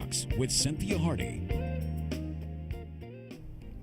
Fox with Cynthia Hardy.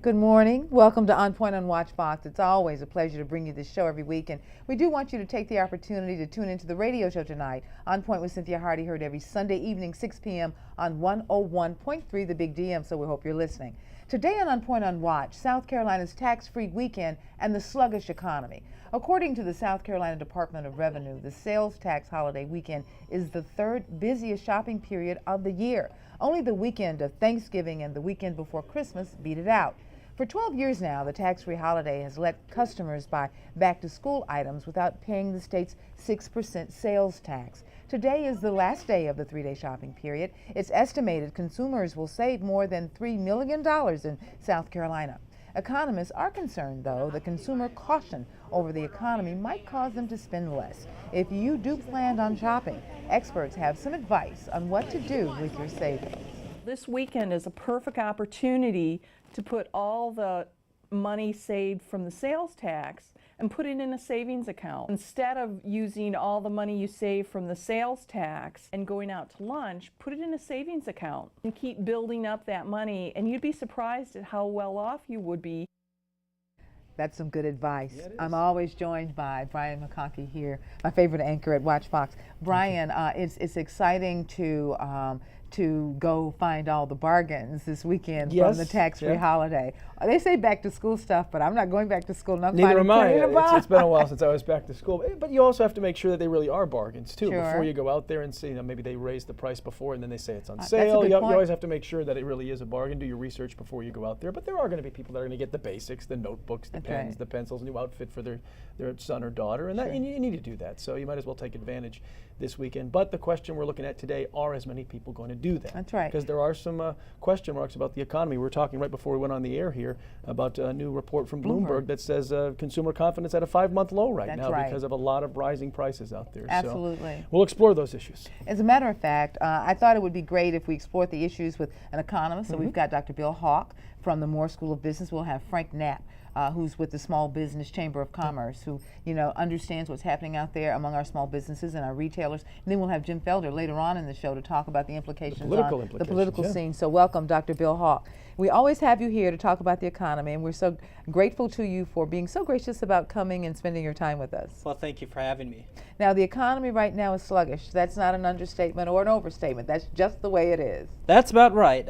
Good morning. Welcome to OnPoint on WACH Fox. It's always a pleasure to bring you this show every week, and we do want you to take the opportunity to tune into the radio show tonight. OnPoint with Cynthia Hardy, heard every Sunday evening, 6 p.m. on 101.3 The Big DM, so we hope you're listening. Today on OnPoint on WACH, South Carolina's tax-free weekend and the sluggish economy. According to the South Carolina Department of Revenue, the sales tax holiday weekend is the third busiest shopping period of the year. Only the weekend of Thanksgiving and the weekend before Christmas beat it out. For 12 years now, the tax-free holiday has let customers buy back-to-school items without paying the state's 6% sales tax. Today is the last day of the three-day shopping period. It's estimated consumers will save more than $3 million in South Carolina. Economists are concerned, though, that consumer caution over the economy might cause them to spend less. If you do plan on shopping, experts have some advice on what to do with your savings. This weekend is a perfect opportunity to put all the money saved from the sales tax and put it in a savings account. Instead of using all the money you save from the sales tax and going out to lunch, put it in a savings account and keep building up that money, and you'd be surprised at how well off you would be. That's some good advice. Yeah, I'm always joined by Brian McConkey here, my favorite anchor at WACH Fox. Brian, it's exciting to go find all the bargains this weekend from the tax-free holiday. They say back to school stuff, but I'm not going back to school. Neither am I. It's been a while since I was back to school. But you also have to make sure that they really are bargains too. Sure. Before you go out there and see, maybe they raised the price before and then they say it's on sale. You always have to make sure that it really is a bargain. Do your research before you go out there. But there are going to be people that are going to get the basics, the notebooks, the pens, the pencils, new outfit for their son or daughter, and that, you need to do that. So you might as well take advantage this weekend. But the question we're looking at today, are as many people going to do that? That's right. Because there are some question marks about the economy. We were talking right before we went on the air here about a new report from Bloomberg that says consumer confidence at a 5-month low right now because of a lot of rising prices out there. Absolutely. So we'll explore those issues. As a matter of fact, I thought it would be great if we explored the issues with an economist. So we've got Dr. Bill Hawk from the Moore School of Business. We'll have Frank Knapp, who's with the Small Business Chamber of Commerce, who understands what's happening out there among our small businesses and our retailers. And then we'll have Jim Felder later on in the show to talk about the implications on the political scene. So welcome, Dr. Bill Hawk. We always have you here to talk about the economy, and we're so grateful to you for being so gracious about coming and spending your time with us. Well, thank you for having me. Now, the economy right now is sluggish. That's not an understatement or an overstatement. That's just the way it is. That's about right.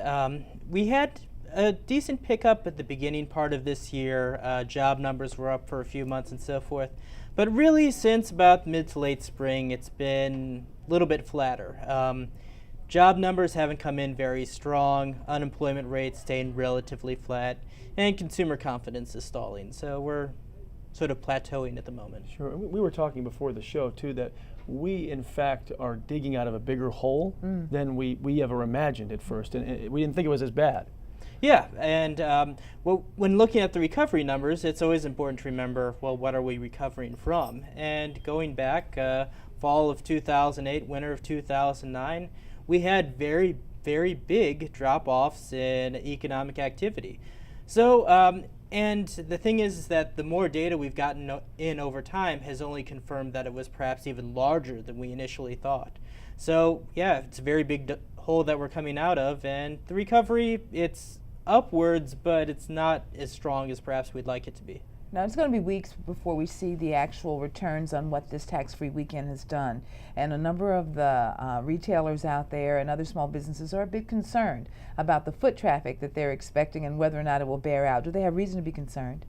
We had a decent pickup at the beginning part of this year. Job numbers were up for a few months and so forth. But really, since about mid to late spring, it's been a little bit flatter. Job numbers haven't come in very strong. Unemployment rates staying relatively flat. And consumer confidence is stalling. So we're sort of plateauing at the moment. Sure. We were talking before the show, too, that we, in fact, are digging out of a bigger hole than we ever imagined at first. And we didn't think it was as bad. Yeah, and when looking at the recovery numbers, it's always important to remember, well, what are we recovering from? And going back, fall of 2008, winter of 2009, we had very, very big drop-offs in economic activity. So, and the thing is that the more data we've gotten in over time has only confirmed that it was perhaps even larger than we initially thought. So, yeah, it's a very big hole that we're coming out of, and the recovery, it's upwards, but it's not as strong as perhaps we'd like it to be. Now, it's going to be weeks before we see the actual returns on what this tax-free weekend has done. And a number of the retailers out there and other small businesses are a bit concerned about the foot traffic that they're expecting and whether or not it will bear out. Do they have reason to be concerned?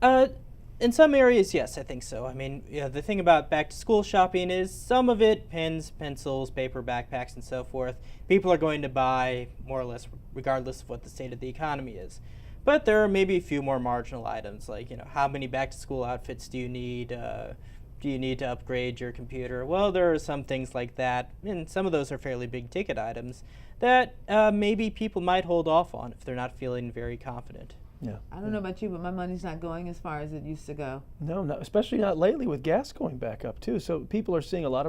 In some areas, yes, I think so. I mean, the thing about back-to-school shopping is some of it, pens, pencils, paper, backpacks, and so forth, people are going to buy more or less regardless of what the state of the economy is. But there are maybe a few more marginal items, like, how many back-to-school outfits do you need? Do you need to upgrade your computer? Well, there are some things like that, and some of those are fairly big-ticket items that maybe people might hold off on if they're not feeling very confident. Yeah. I don't know about you, but my money's not going as far as it used to go. No, especially not lately with gas going back up too. So people are seeing a lot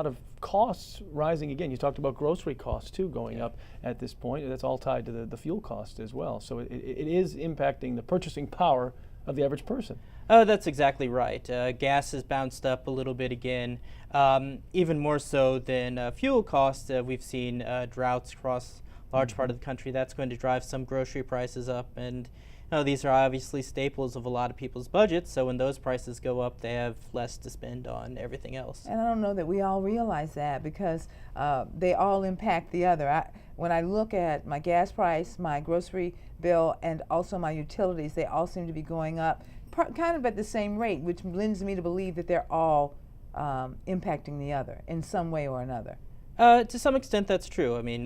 of costs rising again. You talked about grocery costs too going up at this point. That's all tied to the fuel cost as well. So it is impacting the purchasing power of the average person. That's exactly right. Gas has bounced up a little bit again, even more so than fuel costs. We've seen droughts across large part of the country, that's going to drive some grocery prices up. And these are obviously staples of a lot of people's budgets, so when those prices go up, they have less to spend on everything else. And I don't know that we all realize that, because they all impact the other. When I look at my gas price, my grocery bill, and also my utilities, they all seem to be going up kind of at the same rate, which lends me to believe that they're all impacting the other in some way or another. To some extent, that's true. I mean,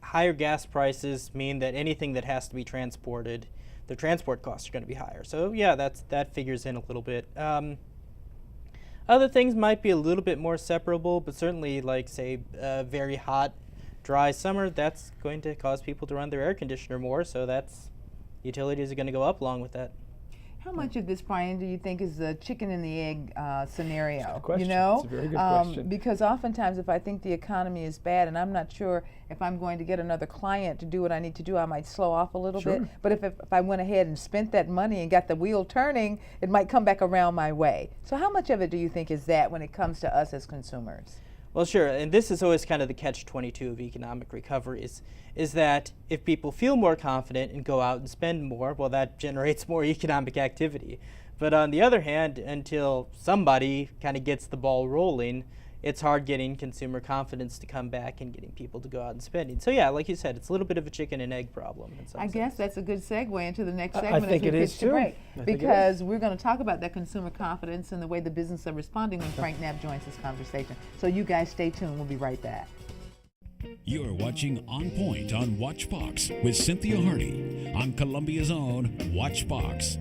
higher gas prices mean that anything that has to be transported, the transport costs are going to be higher. So yeah, that figures in a little bit. Other things might be a little bit more separable, but certainly, like, say, very hot, dry summer, that's going to cause people to run their air conditioner more, so utilities are going to go up along with that. How much of this, Brian, do you think is the chicken and the egg scenario? That's a good question. You know, it's a very good question. Because oftentimes, if I think the economy is bad and I'm not sure if I'm going to get another client to do what I need to do, I might slow off a little bit. But if I went ahead and spent that money and got the wheel turning, it might come back around my way. So how much of it do you think is that when it comes to us as consumers? Well, sure, and this is always kind of the catch-22 of economic recovery is that if people feel more confident and go out and spend more, well, that generates more economic activity. But on the other hand, until somebody kind of gets the ball rolling, it's hard getting consumer confidence to come back and getting people to go out and spending. So yeah, like you said, it's a little bit of a chicken and egg problem in some sense. Guess that's a good segue into the next segment. I think it is too. Because we're going to talk about that consumer confidence and the way the business are responding when Frank Knapp joins this conversation. So you guys stay tuned. We'll be right back. You're watching On Point on WACH Fox with Cynthia Hardy on Columbia's own WACH Fox.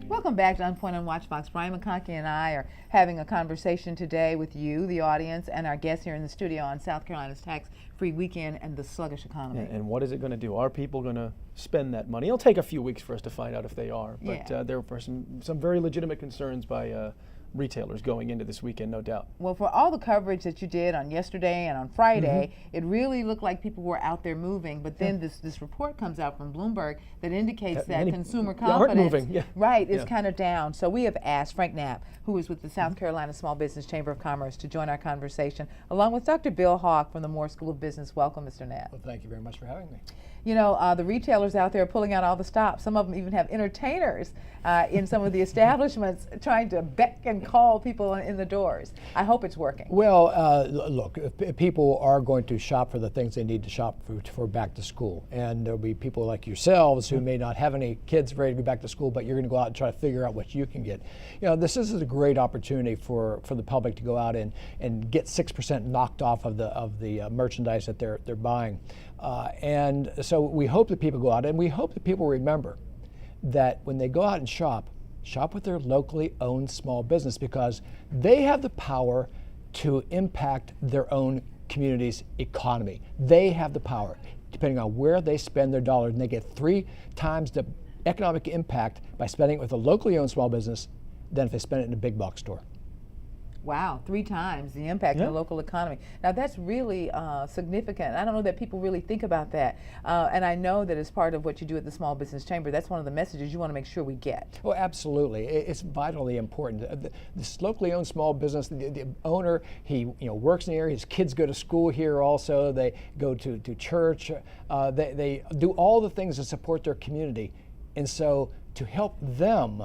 Welcome back to OnPoint on WACH Fox. Brian McConkey and I are having a conversation today with you, the audience, and our guests here in the studio on South Carolina's tax-free weekend and the sluggish economy. And what is it going to do? Are people going to spend that money? It'll take a few weeks for us to find out if they are, but there are some very legitimate concerns by retailers going into this weekend, no doubt. Well, for all the coverage that you did on yesterday and on Friday, it really looked like people were out there moving, but then this report comes out from Bloomberg that indicates that consumer confidence is kind of down. So we have asked Frank Knapp, who is with the South Carolina Small Business Chamber of Commerce, to join our conversation, along with Dr. Bill Hawk from the Moore School of Business. Welcome, Mr. Knapp. Well, thank you very much for having me. You know, the retailers out there are pulling out all the stops. Some of them even have entertainers in some of the establishments trying to beck and call people in the doors. I hope it's working. Well, look, people are going to shop for the things they need to shop for back to school. And there'll be people like yourselves who may not have any kids ready to go back to school, but you're going to go out and try to figure out what you can get. You know, this is a great opportunity for the public to go out and get 6% knocked off of the merchandise that they're buying. And so we hope that people go out, and we hope that people remember that when they go out and shop with their locally owned small business, because they have the power to impact their own community's economy. They have the power, depending on where they spend their dollars, and they get 3 times the economic impact by spending it with a locally owned small business than if they spend it in a big box store. Wow, 3 times the impact on the local economy. Now that's really significant. I don't know that people really think about that. And I know that as part of what you do at the Small Business Chamber, that's one of the messages you want to make sure we get. Oh, absolutely. It's vitally important. This locally owned small business, the owner, he works in the area, his kids go to school here also, they go to church, they do all the things to support their community. And so to help them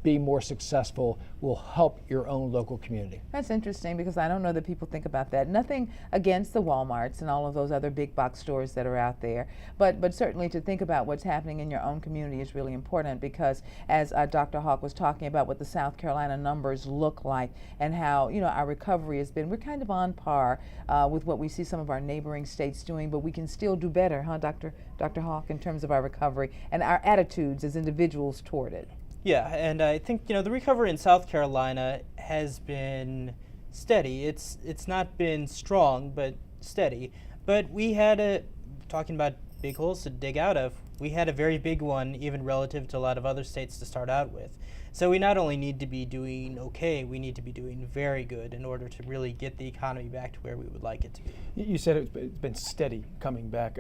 be more successful will help your own local community. That's interesting, because I don't know that people think about that. Nothing against the Walmarts and all of those other big box stores that are out there, but certainly to think about what's happening in your own community is really important, because as Dr. Hawk was talking about what the South Carolina numbers look like and how our recovery has been, we're kind of on par with what we see some of our neighboring states doing, but we can still do better, huh, Dr. Hawk, in terms of our recovery and our attitudes as individuals toward it. Yeah, and I think the recovery in South Carolina has been steady. It's not been strong, but steady. But we had talking about big holes to dig out of, we had a very big one, even relative to a lot of other states to start out with. So we not only need to be doing okay, we need to be doing very good in order to really get the economy back to where we would like it to be. You said it's been steady coming back.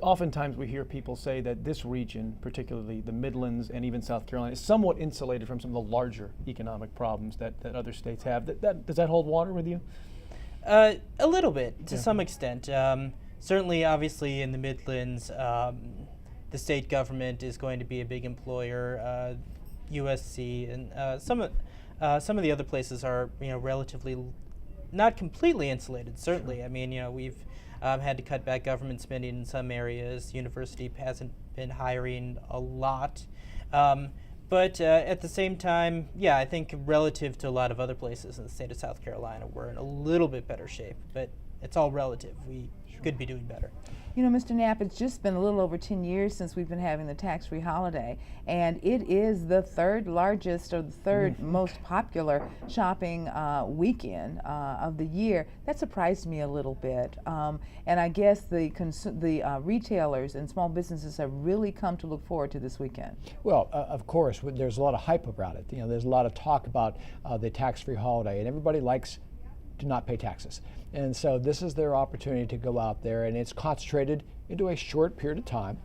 Oftentimes we hear people say that this region, particularly the Midlands and even South Carolina, is somewhat insulated from some of the larger economic problems that other states have. Does that hold water with you? A little bit, to some extent. certainly, obviously, in the Midlands, the state government is going to be a big employer. USC and some of the other places are relatively not completely insulated. Certainly, I mean we've had to cut back government spending in some areas. University hasn't been hiring a lot. But at the same time, yeah, I think relative to a lot of other places in the state of South Carolina, we're in a little bit better shape. But it's all relative. We could be doing better. You know, Mr. Knapp, it's just been a little over 10 years since we've been having the tax-free holiday, and it is the third largest or the third most popular shopping weekend of the year. That surprised me a little bit, and I guess the retailers and small businesses have really come to look forward to this weekend. Well, of course, there's a lot of hype about it. There's a lot of talk about the tax-free holiday, and everybody likes to not pay taxes. And so this is their opportunity to go out there, and it's concentrated into a short period of time.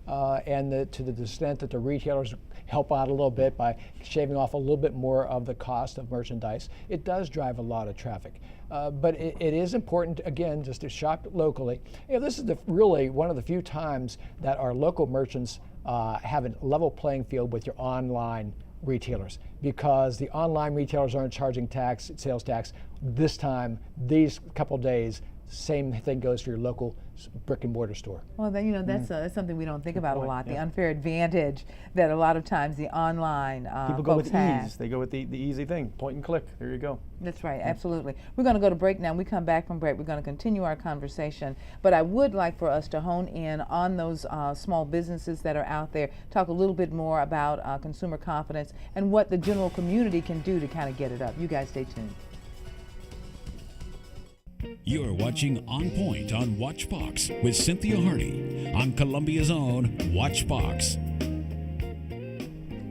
And to the extent that the retailers help out a little bit by shaving off a little bit more of the cost of merchandise, it does drive a lot of traffic. But it is important, again, just to shop locally. This is really one of the few times that our local merchants have a level playing field with your online retailers, because the online retailers aren't charging sales tax. This time, these couple days, same thing goes for your local brick and mortar store. Well, then that's something we don't think about a lot. The unfair advantage that a lot of times the online people go with have. ease. They go with the easy thing, point and click. There you go. That's right, absolutely. We're going to go to break now. When we come back from break, we're going to continue our conversation. But I would like for us to hone in on those small businesses that are out there, talk a little bit more about consumer confidence and what the general community can do to kind of get it up. You guys stay tuned. You're watching On Point on WACH Fox with Cynthia Hardy on Columbia's own WACH Fox.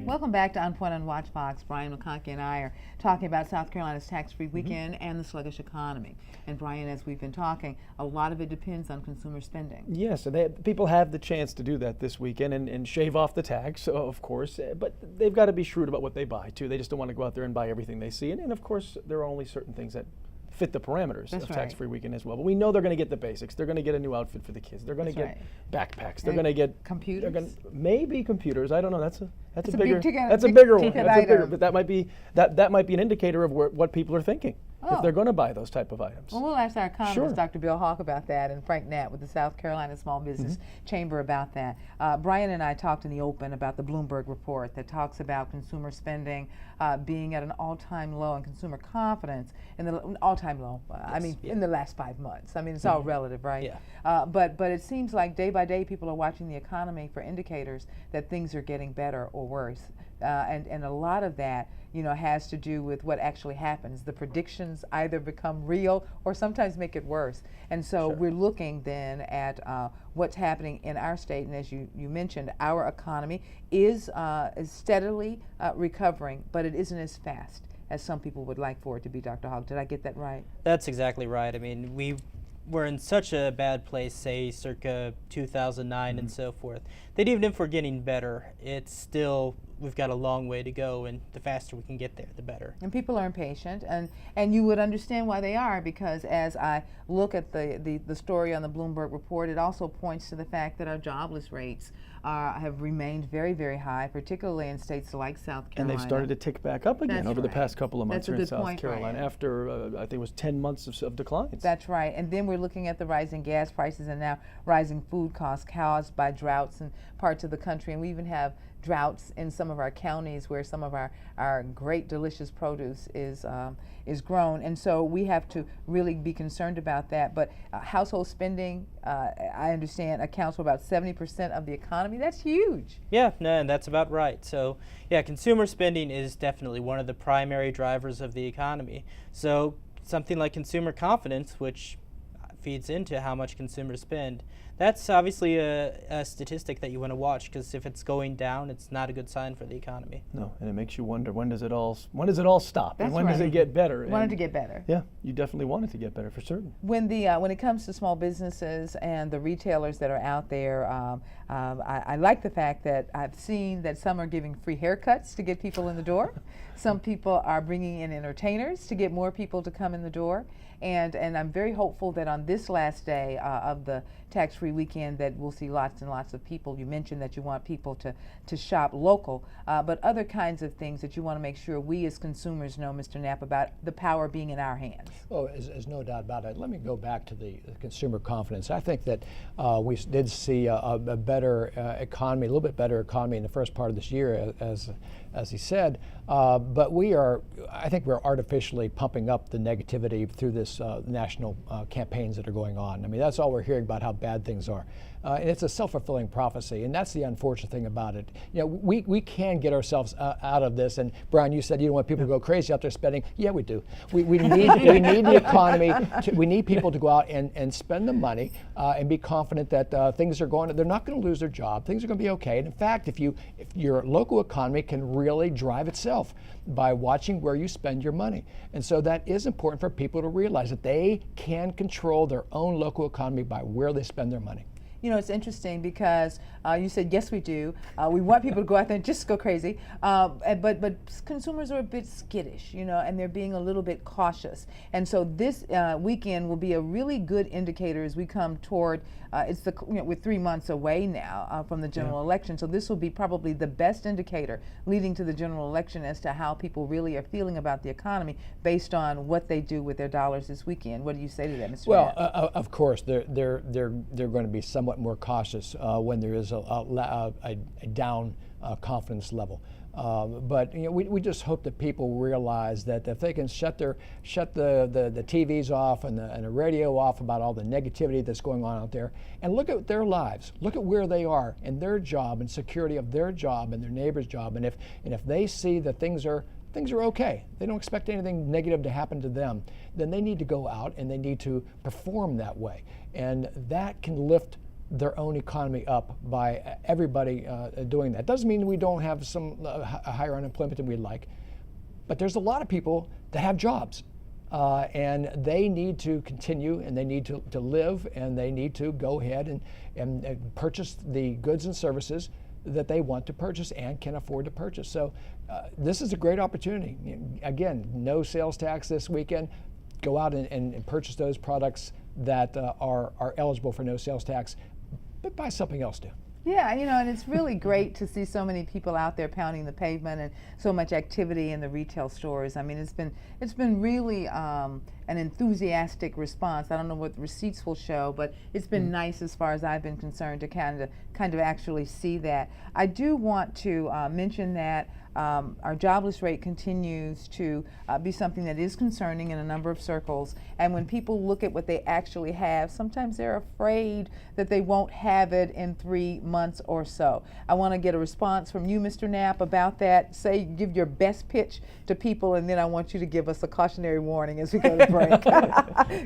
Welcome back to On Point on WACH Fox. Brian McConkey and I are talking about South Carolina's tax-free weekend and the sluggish economy. And Brian, as we've been talking, a lot of it depends on consumer spending. Yes, so people have the chance to do that this weekend and shave off the tax, of course, but they've got to be shrewd about what they buy, too. They just don't want to go out there and buy everything they see. And of course, there are only certain things that fit the parameters of tax-free weekend as well. But we know they're going to get the basics. They're going to get a new outfit for the kids. They're going to get backpacks. They're going to get computers. Maybe computers. I don't know. That's a bigger one. But that might be an indicator of what people are thinking if they're going to buy those type of items. Well, we'll ask our economist, Dr. Bill Hawk, about that, and Frank Knapp with the South Carolina Small Business Chamber about that. Brian and I talked in the open about the Bloomberg report that talks about consumer spending being at an all-time low and consumer confidence in the all-time low. In the last 5 months. I mean, it's all relative, right? Yeah. But it seems like day by day people are watching the economy for indicators that things are getting better or worse. And a lot of that, has to do with what actually happens. The predictions either become real or sometimes make it worse. And so we're looking then at what's happening in our state. And as you mentioned, our economy is steadily recovering, but it isn't as fast as some people would like for it to be, Dr. Hogg. Did I get that right? That's exactly right. I mean, we're in such a bad place, say, circa 2009 and so forth, that even if we're getting better, it's still, we've got a long way to go, and the faster we can get there, the better. And people are impatient, and you would understand why they are, because as I look at the story on the Bloomberg report, it also points to the fact that our jobless rates have remained very, very high, particularly in states like South Carolina. And they've started to tick back up again over the past couple of months here in South point, Carolina, after I think it was 10 months of declines. That's right. And then we're looking at the rising gas prices and now rising food costs caused by droughts in parts of the country. And we even have droughts in some of our counties where some of our great delicious produce is grown, and so we have to really be concerned about that. But household spending, I understand, accounts for about 70% of the economy. That's huge. Yeah, no, and that's about right. So yeah, consumer spending is definitely one of the primary drivers of the economy. So something like consumer confidence, which feeds into how much consumers spend, that's obviously a statistic that you want to watch, because if it's going down, it's not a good sign for the economy. No, and it makes you wonder, when does it all stop? That's and when does it get better? Want it to get better. Yeah, you definitely want it to get better, for certain. When it comes to small businesses and the retailers that are out there, I like the fact that I've seen that some are giving free haircuts to get people in the door. Some people are bringing in entertainers to get more people to come in the door. And I'm very hopeful that on this last day of the tax-free weekend that we'll see lots and lots of people. You mentioned that you want people to shop local, but other kinds of things that you want to make sure we as consumers know, Mr. Knapp, about the power being in our hands. Well, there's no doubt about it. Let me go back to the consumer confidence. I think that we did see a better economy, a little bit better economy in the first part of this year, as he said, but I think we're artificially pumping up the negativity through this national campaigns that are going on. I mean, that's all we're hearing about how bad things are. And it's a self-fulfilling prophecy, and that's the unfortunate thing about it. You know, we can get ourselves out of this. And Brian, you said you don't want people to go crazy out there spending. Yeah, we do. We need the economy. We need people to go out and spend the money and be confident that things are going. They're not going to lose their job. Things are going to be okay. And in fact, if your local economy can really drive itself by watching where you spend your money, and so that is important for people to realize that they can control their own local economy by where they spend their money. You know, it's interesting because you said, yes, we do. We want people to go out there and just go crazy. But consumers are a bit skittish, you know, and they're being a little bit cautious. And so this weekend will be a really good indicator as we come toward, we're 3 months away now from the general election. So this will be probably the best indicator leading to the general election as to how people really are feeling about the economy based on what they do with their dollars this weekend. What do you say to that, Mr. Well, of course, they're going to be somewhat more cautious when there is a down confidence level. But you know, we just hope that people realize that if they can shut the TVs off and the radio off about all the negativity that's going on out there, and look at their lives, look at where they are and their job and security of their job and their neighbor's job, and if they see that things are okay, they don't expect anything negative to happen to them, then they need to go out and they need to perform that way, and that can lift their own economy up by everybody doing that. Doesn't mean we don't have some higher unemployment than we'd like, but there's a lot of people that have jobs, and they need to continue, and they need to live, and they need to go ahead and purchase the goods and services that they want to purchase and can afford to purchase. So this is a great opportunity. Again, no sales tax this weekend. Go out and purchase those products that are eligible for no sales tax, but buy something else too. Yeah, you know, and it's really great to see so many people out there pounding the pavement and so much activity in the retail stores. I mean, it's been really an enthusiastic response. I don't know what the receipts will show, but it's been nice as far as I've been concerned to kind of actually see that. I do want to mention that our jobless rate continues to be something that is concerning in a number of circles. And when people look at what they actually have, sometimes they're afraid that they won't have it in 3 months or so. I want to get a response from you, Mr. Knapp, about that. Give your best pitch to people, and then I want you to give us a cautionary warning as we go to break.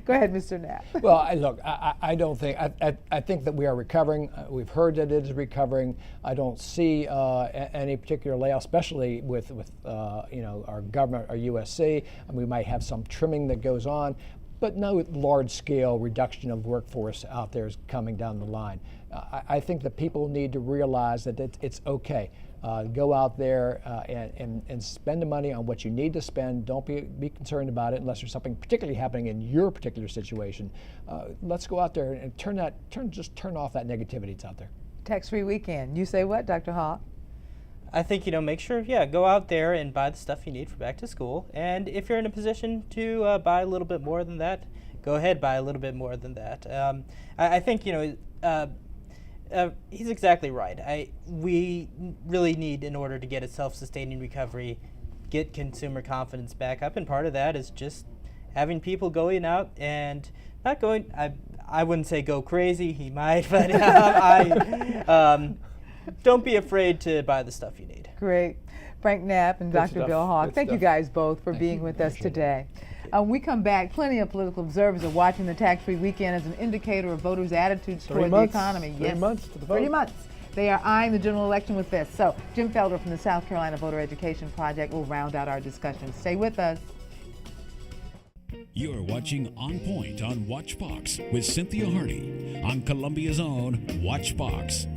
Go ahead, Mr. Knapp. Well, I don't think, I think that we are recovering. We've heard that it is recovering. I don't see any particular layoff, especially with our government, our USC, and we might have some trimming that goes on, but no large-scale reduction of workforce out there is coming down the line. I think that people need to realize that it's okay. Go out there and spend the money on what you need to spend. Don't be concerned about it unless there's something particularly happening in your particular situation. Let's go out there and turn off that negativity that's out there. Tax-free weekend. You say what, Dr. Hawk? I think, make sure, go out there and buy the stuff you need for back to school. And if you're in a position to buy a little bit more than that, go ahead, buy a little bit more than that. I think, he's exactly right. We really need, in order to get a self-sustaining recovery, get consumer confidence back up. And part of that is just having people going out and not going, I wouldn't say go crazy, he might, but don't be afraid to buy the stuff you need. Great. Frank Knapp and Dr. Bill Hawk, thank you guys both for being with us today. When we come back, plenty of political observers are watching the tax-free weekend as an indicator of voters' attitudes toward the economy. 3 months to the vote. 3 months. They are eyeing the general election with this. So Jim Felder from the South Carolina Voter Education Project will round out our discussion. Stay with us. You're watching On Point on WACH Fox with Cynthia Hardy on Columbia's own WACH Fox.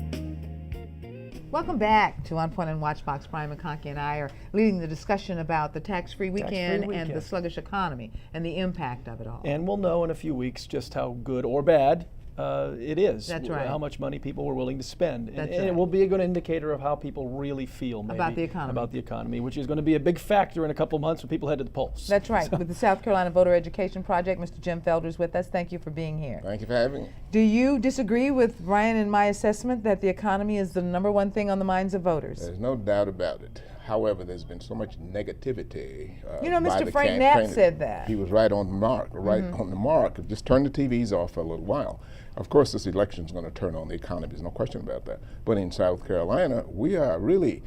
Welcome back to On Point and Watch Fox. Brian McConkey and I are leading the discussion about the tax-free weekend and the sluggish economy and the impact of it all. And we'll know in a few weeks just how good or bad it is. That's right. How much money people were willing to spend. That's and right. it will be a good indicator of how people really feel maybe About the economy. About the economy, which is going to be a big factor in a couple of months when people head to the polls. That's right. With the South Carolina Voter Education Project, Mr. Jim Felder's with us. Thank you for being here. Thank you for having me. Do you disagree with Ryan and my assessment that the economy is the #1 thing on the minds of voters? There's no doubt about it. However, there's been so much negativity. You know, by Mr. the Frank Knapp campaign. said that. He was right on the mark, on the mark. Just turn the TVs off for a little while. Of course, this election is going to turn on the economy. There's no question about that. But in South Carolina, we are really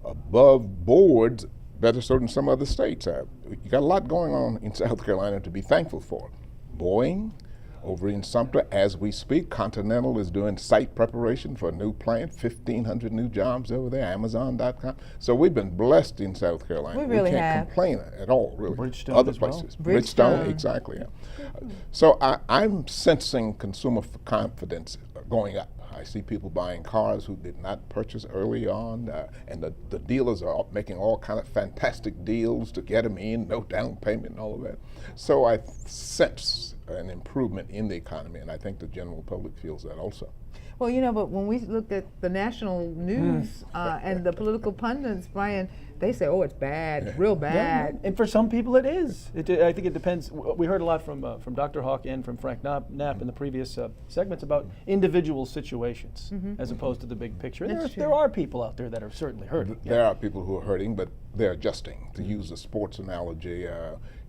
above board, better so than some other states. You got a lot going on in South Carolina to be thankful for. Boeing, over in Sumter, as we speak, Continental is doing site preparation for a new plant, 1,500 new jobs over there, Amazon.com. So we've been blessed in South Carolina. We really can't have. complain at all, really. Bridgestone Other as well. places. Bridgestone. Exactly. Yeah. So I'm sensing consumer confidence going up. I see people buying cars who did not purchase early on, and the dealers are making all kind of fantastic deals to get them in, no down payment and all of that. So I sense an improvement in the economy, and I think the general public feels that also. Well, you know, but when we look at the national news and the political pundits, Brian, they say, oh, it's bad, real bad. Yeah, and for some people it is. I think it depends. We heard a lot from Dr. Hawk and from Frank Knapp in the previous segments about individual situations as opposed to the big picture. And there are people out there that are certainly hurting. There are people who are hurting, but they're adjusting. To use a sports analogy,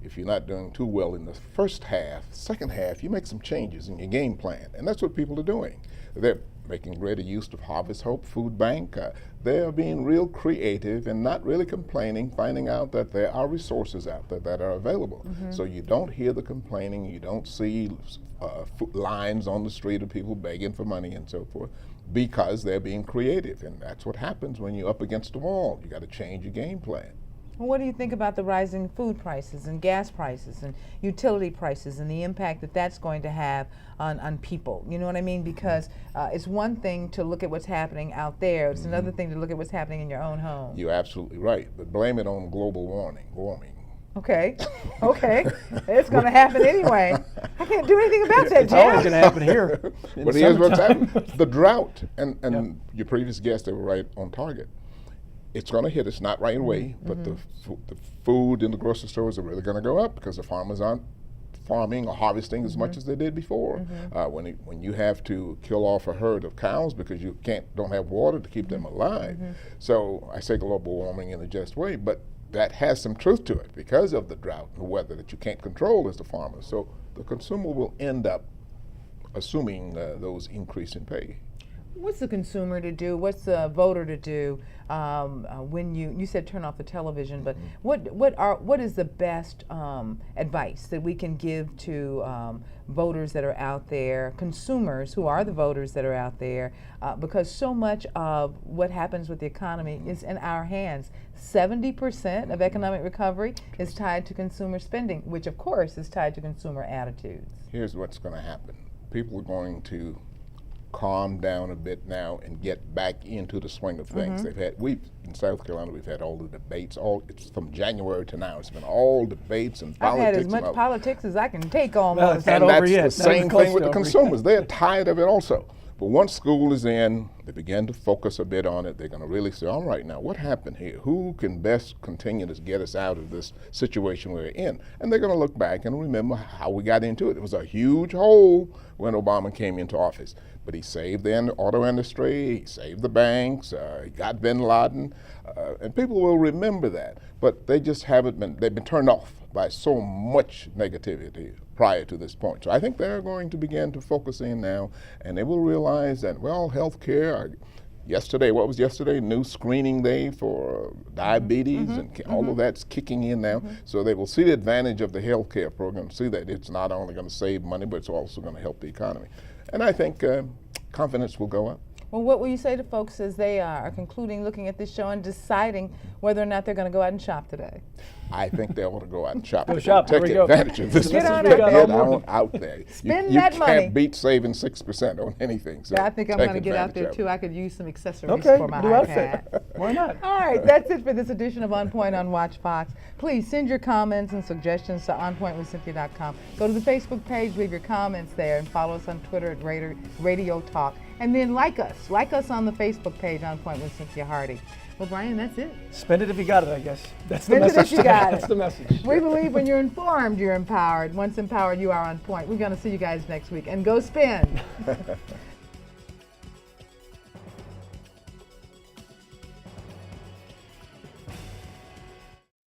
if you're not doing too well in the first half, second half, you make some changes in your game plan. And that's what people are doing. They're making greater use of Harvest Hope Food Bank. They're being real creative and not really complaining, finding out that there are resources out there that are available. So you don't hear the complaining, you don't see lines on the street of people begging for money and so forth, because they're being creative. And that's what happens when you're up against the wall. You got to change your game plan. Well, what do you think about the rising food prices and gas prices and utility prices and the impact that that's going to have on people? You know what I mean? Because it's one thing to look at what's happening out there. It's another thing to look at what's happening in your own home. You're absolutely right, but blame it on global warming. Okay, okay. It's going to happen anyway. I can't do anything about that, It's always Jim. going to happen here. But here's what's happening. The drought, and your previous guest, they were right on target. It's going to hit us, not right away, but the food in the grocery stores are really going to go up because the farmers aren't farming or harvesting as much as they did before. When you have to kill off a herd of cows because you don't have water to keep them alive. So I say global warming in a just way, but that has some truth to it because of the drought and the weather that you can't control as the farmer. So the consumer will end up assuming those increase in pay. What's the consumer to do? What's the voter to do when you said turn off the television? But what is the best advice that we can give to voters that are out there, consumers who are the voters that are out there? Because so much of what happens with the economy is in our hands. 70% of economic recovery is tied to consumer spending, which of course is tied to consumer attitudes. Here's what's going to happen. People are going to calm down a bit now and get back into the swing of things. In South Carolina, we've had all the debates. It's from January to now. It's been all debates and I've politics. had as much politics as I can take on. Well, it's And not over that's yet. the same thing with the Not close to consumers. They're tired of it also. But once school is in, they begin to focus a bit on it. They're going to really say, all right, now what happened here? Who can best continue to get us out of this situation we're in? And they're going to look back and remember how we got into it. It was a huge hole when Obama came into office. But he saved the auto industry, he saved the banks, he got bin Laden, and people will remember that. But they just they've been turned off by so much negativity prior to this point. So I think they're going to begin to focus in now, and they will realize that, well, health care, what was yesterday? New screening day for diabetes, and all of that's kicking in now. So they will see the advantage of the health care program, see that it's not only going to save money, but it's also going to help the economy. And I think confidence will go up. Well, what will you say to folks as they are concluding looking at this show and deciding whether or not they're going to go out and shop today? I think they ought to go out and shop. Go shop. Take There we go. advantage of this. Get on Get out there. on out there. Spend you that can't money. beat saving 6% on anything. So Yeah, I think I'm take going to get out advantage there of it. too. I could use some accessories Okay, for my new iPad. outfit. Why not? All right, that's it for this edition of On Point on Watch Fox. Please send your comments and suggestions to onpointwithcynthia.com. Go to the Facebook page, leave your comments there, and follow us on Twitter at Radio Talk. And then like us on the Facebook page, On Point with Cynthia Hardy. Well, Brian, that's it. Spend it if you got it, I guess. That's Spend the it if message. you got That's it. the message. We believe when you're informed, you're empowered. Once empowered, you are on point. We're going to see you guys next week. And go spend.